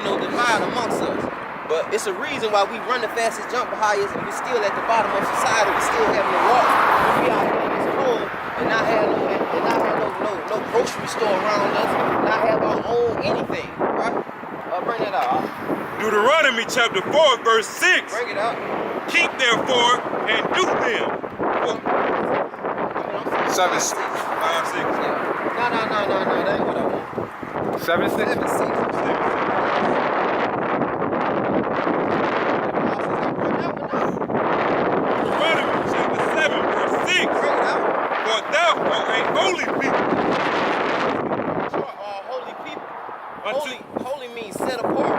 divide amongst us. But it's a reason why we run the fastest, jump the highest, and we're still at the bottom of society. We're still having to walk. We out here in this cold and not have no grocery store around us, not have our own anything, right? Bring that out. Deuteronomy chapter 4, verse 6. Bring it out. Keep therefore and do them. 7, 5, 6. No, that ain't what I want. 7, 6. 7, 6. Holy people. Holy people. Holy means set apart.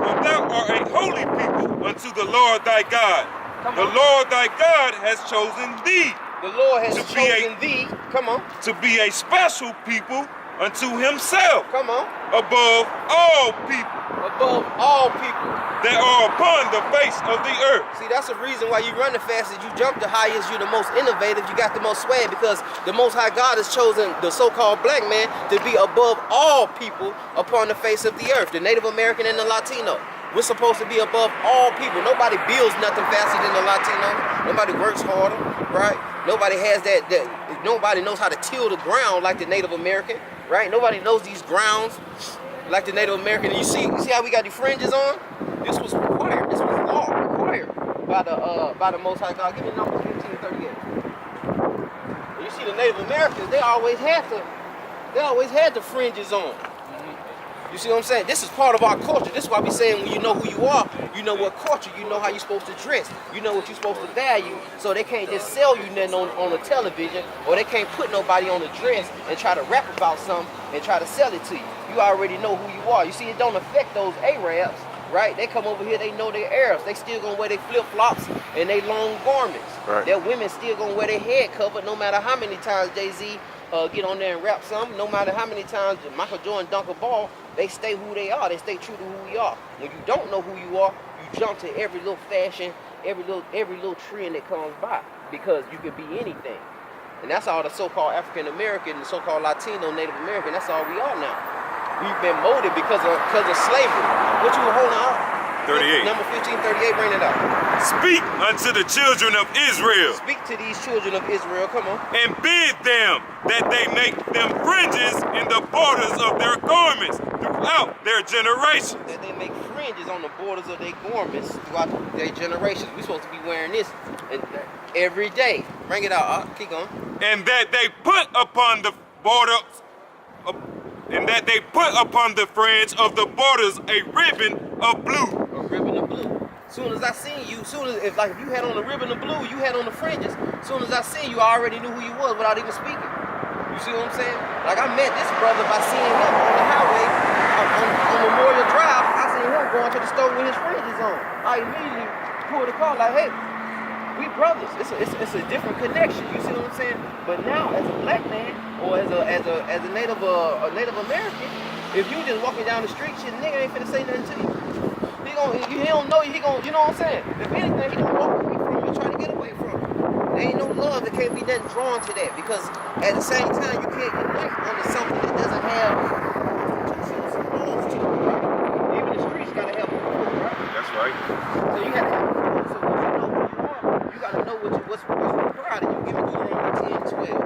For thou art a holy people unto the Lord thy God. The Lord thy God has chosen thee. The Lord has chosen thee. Come on. To be a special people unto himself. Come on. Above all people. Above all people that are upon the face of the earth. See, that's the reason why you run the fastest, you jump the highest, you're the most innovative, you got the most swag, because the Most High God has chosen the so-called black man to be above all people upon the face of the earth, the Native American and the Latino. We're supposed to be above all people. Nobody builds nothing faster than the Latino. Nobody works harder, right? Nobody has nobody knows how to till the ground like the Native American, right? Nobody knows these grounds like the Native American. And you see how we got the fringes on? This was required. This was law required by the Most High God. Give me number 1538. You see the Native Americans, they always had the fringes on. You see what I'm saying? This is part of our culture. This is why we saying when you know who you are, you know what culture, you know how you're supposed to dress, you know what you're supposed to value. So they can't just sell you nothing on the television, or they can't put nobody on the dress and try to rap about something and try to sell it to you. You already know who you are. You see, it don't affect those Arabs, right? They come over here, they know they're Arabs. They still gonna wear their flip-flops and they long garments. Right. Their women still gonna wear their head covered no matter how many times Jay-Z get on there and rap something, no matter how many times Michael Jordan dunk a ball, they stay who they are. They stay true to who we are. When you don't know who you are, you jump to every little fashion, every little trend that comes by, because you can be anything. And that's all the so-called African American, the so-called Latino, Native American, that's all we are now. We've been molded because of slavery. What you holding out? 38. Number 1538, bring it up. Speak unto the children of Israel. Speak to these children of Israel, come on. And bid them that they make them fringes in the borders of their garments throughout their generations. That they make fringes on the borders of their garments throughout their generations. We're supposed to be wearing this every day. Bring it out, keep going. And that they put upon the border, and that they put upon the fringe of the borders a ribbon of blue. A ribbon of blue. Soon as I seen you, if you had on the ribbon of blue, you had on the fringes. Soon as I seen you, I already knew who you was without even speaking. You see what I'm saying? Like, I met this brother by seeing him on the highway on Memorial Drive. I seen him going to the store with his fringes on. I immediately pulled the car like, hey, we brothers. It's a different connection. You see what I'm saying? But now, as a black man or as a Native American, if you just walking down the street, shit, nigga ain't finna say nothing to you. He don't know you. You know what I'm saying? If anything, he gonna walk away from you, try to get away from you. There ain't no love. There can't be nothing drawn to that, because at the same time, you can't unite onto something that doesn't have rules to it. Right? Even the streets gotta have rules, right? That's right. So you gotta have rules. So once you know who you are, you gotta know what's required of you. Give me Deuteronomy 10:12.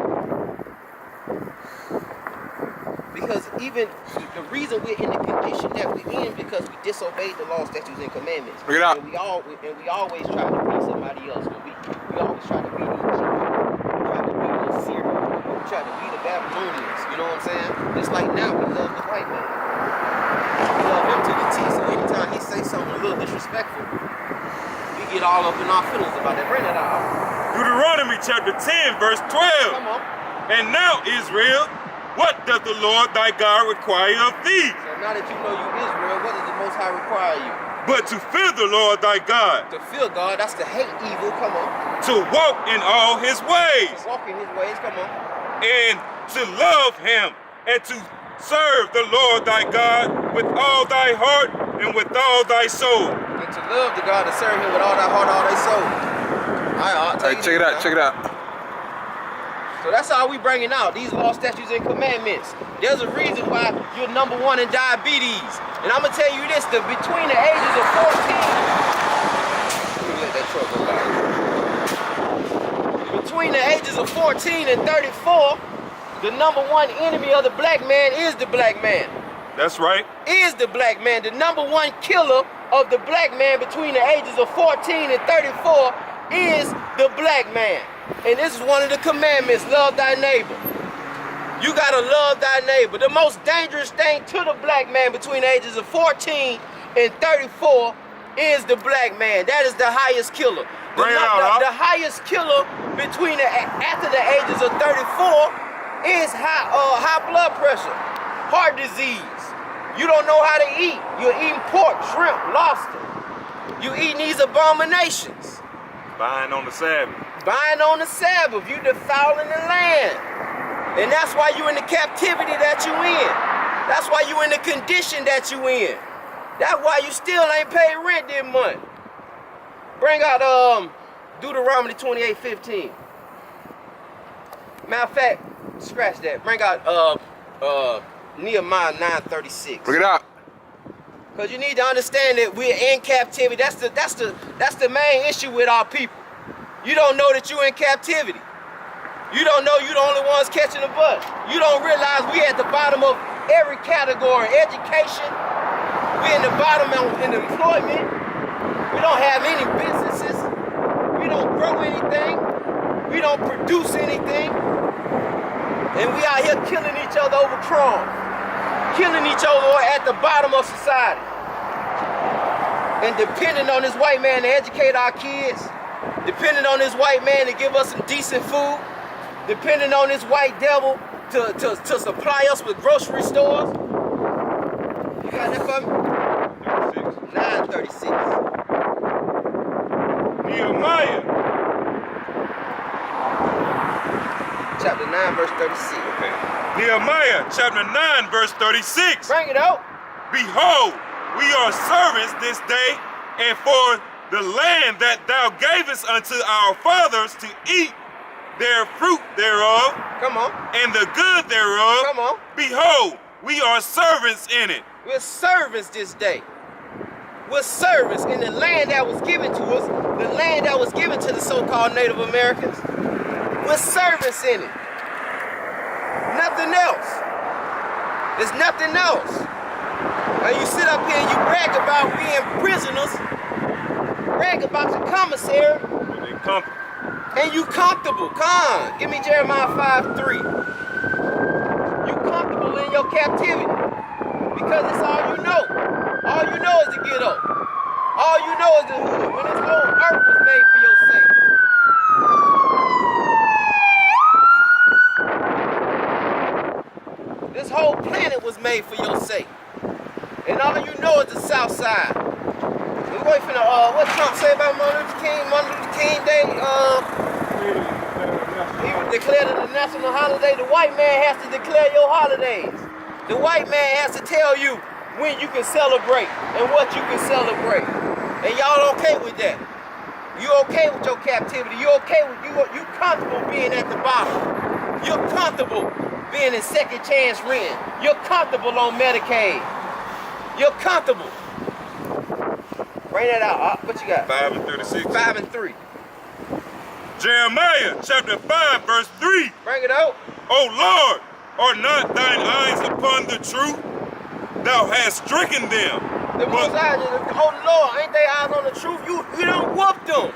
Because even the reason we're in the condition that we're in, because we disobeyed the law, statutes, and commandments. Bring it out. And we always try to be somebody else. We always try to be the Egyptians. We try to be the Syrians. We try to be the Babylonians. You know what I'm saying? Just like now, we love the white man. We love him to the T. So anytime he say something a little disrespectful, we get all up in our feelings about that. Bring that out. Deuteronomy chapter 10, verse 12. Come on. And now, Israel, what does the Lord thy God require of thee? So now that you know you Israel, what does the Most High require you? But to fear the Lord thy God. To fear God, that's to hate evil, come on. To walk in all his ways. To walk in his ways, come on. And to love him. And to serve the Lord thy God with all thy heart and with all thy soul. And to love the God, to serve him with all thy heart, all thy soul. All right, check it out. So that's all we bringing out, these laws, statutes, and commandments. There's a reason why you're #1 in diabetes. And I'm going to tell you this, between the ages of 14... Let me let that truck go by. Between the ages of 14 and 34, the #1 enemy of the black man is the black man. That's right. Is the black man. The #1 killer of the black man between the ages of 14 and 34 is the black man. And this is one of the commandments, love thy neighbor. You gotta love thy neighbor. The most dangerous thing to the black man between the ages of 14 and 34 is the black man. That is the highest killer. The highest killer between after the ages of 34 is high blood pressure, heart disease. You don't know how to eat. You're eating pork, shrimp, lobster. You eating these abominations. Buying on the Sabbath. Buying on the Sabbath. You defiling the land. And that's why you in the captivity that you in. That's why you in the condition that you in. That's why you still ain't paid rent this month. Bring out Deuteronomy 28:15. Matter of fact, scratch that. Bring out Nehemiah 9:36. Bring it out. Because you need to understand that we're in captivity. That's the main issue with our people. You don't know that you're in captivity. You don't know you're the only ones catching the bus. You don't realize we at the bottom of every category. Education, we're in the bottom in employment. We don't have any businesses. We don't grow anything. We don't produce anything. And we out here killing each other over crumbs. Killing each other at the bottom of society. And depending on this white man to educate our kids, depending on this white man to give us some decent food, depending on this white devil to supply us with grocery stores. You got that for me? 9:36. Nehemiah. Chapter 9, verse 36. Okay. Nehemiah chapter 9, verse 36. Bring it out. Behold, we are servants this day, and for the land that thou gavest unto our fathers to eat their fruit thereof, Come on. and the good thereof, Come on. behold, we are servants in it. We're servants this day. We're servants in the land that was given to us, the land that was given to the so-called Native Americans. We're servants in it. Nothing else. There's nothing else. And you sit up here and you brag about being prisoners, brag about your commissary, And they comfort. and you comfortable. Come on, give me Jeremiah 5:3. You comfortable in your captivity because it's all you know. All you know is the ghetto. All you know is the hood. When this whole earth was made for your sake. This whole planet was made for your sake. And all you know is the South Side. We wait for what Trump say about Martin Luther King? Martin Luther King Day, he declared it a national holiday. The white man has to declare your holidays. The white man has to tell you when you can celebrate and what you can celebrate. And y'all okay with that? You okay with your captivity? You okay with you comfortable being at the bottom? You're comfortable being in second chance rent. You're comfortable on Medicaid. You're comfortable. Bring that out. What you got? 5 and 36. 5 and 3. Jeremiah chapter 5, verse 3. Bring it out. O Lord, are not thine eyes upon the truth? Thou hast stricken them. The most eyes, oh Lord, ain't they eyes on the truth? You done whooped them.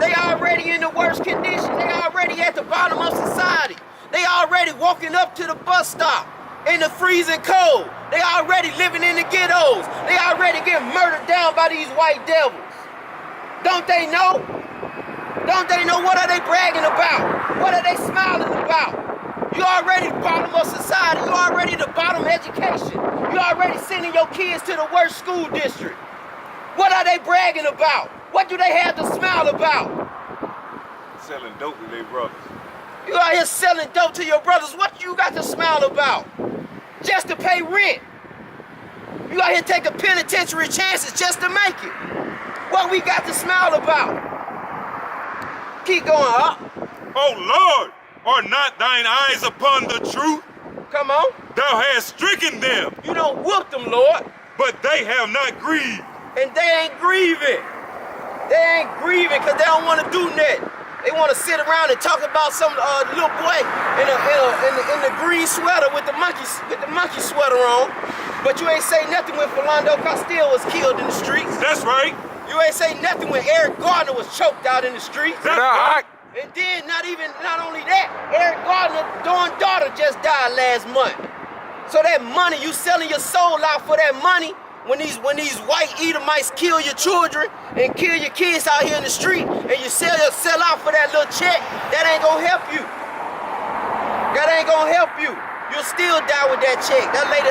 They already in the worst condition. They already at the bottom of society. They already walking up to the bus stop in the freezing cold. They already living in the ghettos. They already getting murdered down by these white devils. Don't they know? Don't they know? What are they bragging about? What are they smiling about? You already the bottom of society. You already the bottom of education. You already sending your kids to the worst school district. What are they bragging about? What do they have to smile about? Selling dope to their brothers. You out here selling dope to your brothers. What you got to smile about? Just to pay rent. You out here taking penitentiary chances just to make it. What we got to smile about? Keep going up. O Lord, Are not thine eyes upon the truth? Come on. Thou hast stricken them, You don't whoop them, Lord. but they have not grieved. And they ain't grieving. They ain't grieving because they don't want to do nothing. They want to sit around and talk about some little boy in the green sweater with the monkey sweater on. But you ain't say nothing when Philando Castile was killed in the streets. That's right. You ain't say nothing when Eric Gardner was choked out in the streets. That's right. And then not only that, Eric Gardner's daughter just died last month. So that money, you selling your soul out for that money, when these white Edomites kill your children and kill your kids out here in the street, and you sell out for that little check, that ain't gonna help you. That ain't gonna help you. You'll still die with that check. That lady,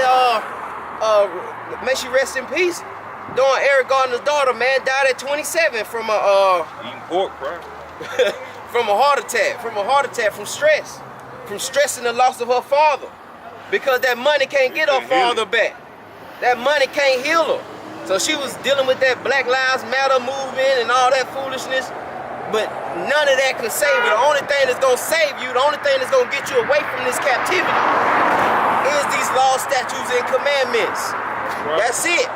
may she rest in peace. Eric Gardner's daughter, man, died at 27 from Eating pork, bro. from a heart attack, from stress, from stressing the loss of her father, because that money can't get her father back. That money can't heal her. So she was dealing with that Black Lives Matter movement and all that foolishness, but none of that could save you. The only thing that's gonna save you, the only thing that's gonna get you away from this captivity is these laws, statutes, and commandments. That's it.